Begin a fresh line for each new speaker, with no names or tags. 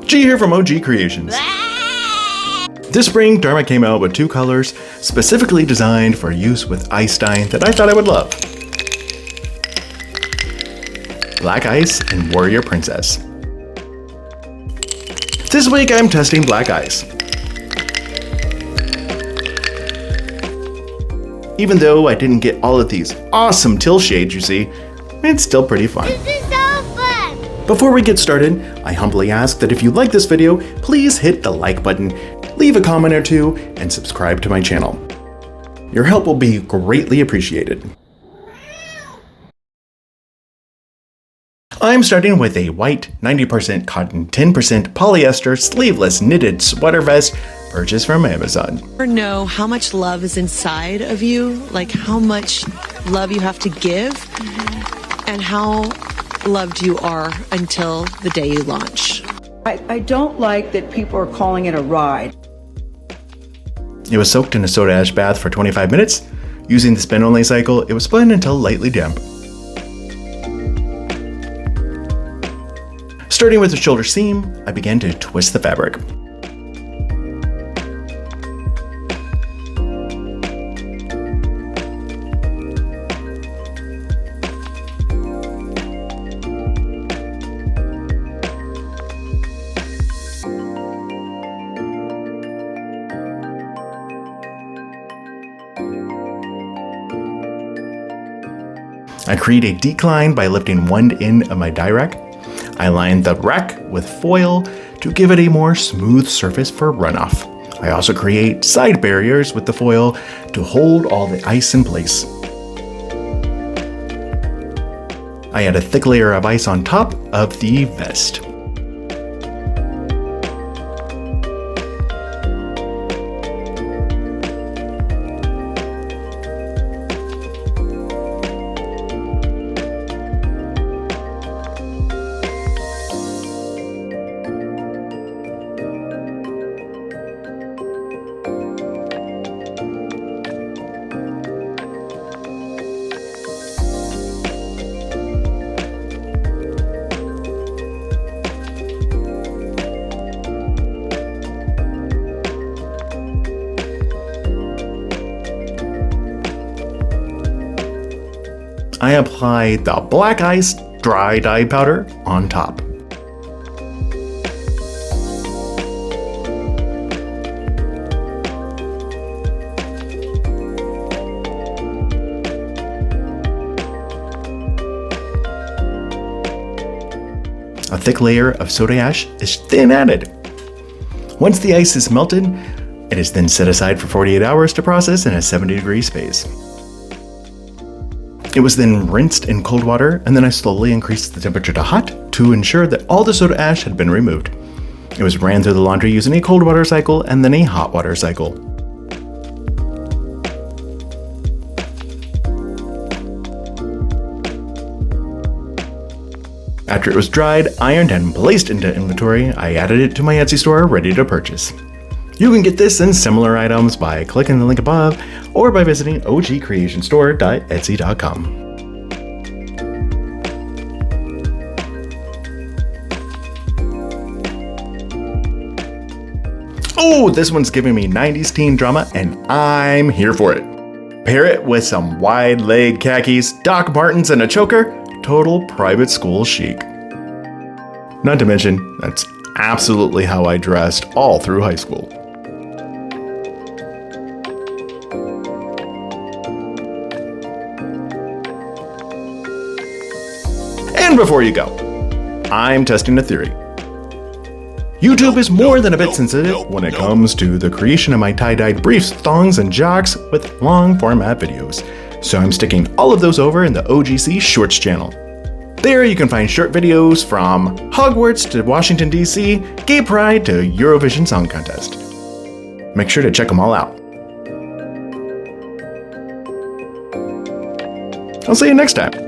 G here from OG Creations. This spring, Dharma came out with 2 colors specifically designed for use with ice dyeing that I thought I would love. Black Ice and Warrior Princess. This week I'm testing Black Ice. Even though I didn't get all of these awesome teal shades you see, it's still pretty fun.
This is so fun!
Before we get started, I humbly ask that if you like this video, please hit the like button, leave a comment or 2, and subscribe to my channel. Your help will be greatly appreciated. I'm starting with a white 90% cotton 10% polyester sleeveless knitted sweater vest purchased from Amazon.
Know how much love is inside of you, like how much love you have to give, and how loved you are until the day you launch.
I don't like that people are calling it a ride.
It was soaked in a soda ash bath for 25 minutes. Using the spin-only cycle, it was spun until lightly damp. Starting with the shoulder seam, I began to twist the fabric. I create a decline by lifting one end of my die rack. I line the rack with foil to give it a more smooth surface for runoff. I also create side barriers with the foil to hold all the ice in place. I add a thick layer of ice on top of the vest. I apply the Black Ice dry dye powder on top. A thick layer of soda ash is then added. Once the ice is melted, it is then set aside for 48 hours to process in a 70-degree space. It was then rinsed in cold water, and then I slowly increased the temperature to hot to ensure that all the soda ash had been removed. It was ran through the laundry using a cold water cycle and then a hot water cycle. After it was dried, ironed, and placed into inventory, I added it to my Etsy store ready to purchase. You can get this and similar items by clicking the link above or by visiting ogcreationstore.etsy.com. Oh, this one's giving me 90s teen drama and I'm here for it. Pair it with some wide leg khakis, Doc Martens, and a choker, total private school chic. Not to mention, that's absolutely how I dressed all through high school. And before you go, I'm testing a theory. YouTube is more than a bit sensitive when it comes to the creation of my tie-dyed briefs, thongs, and jocks with long format videos. So I'm sticking all of those over in the OGC Shorts channel. There you can find short videos from Hogwarts to Washington DC, Gay Pride to Eurovision Song Contest. Make sure to check them all out. I'll see you next time.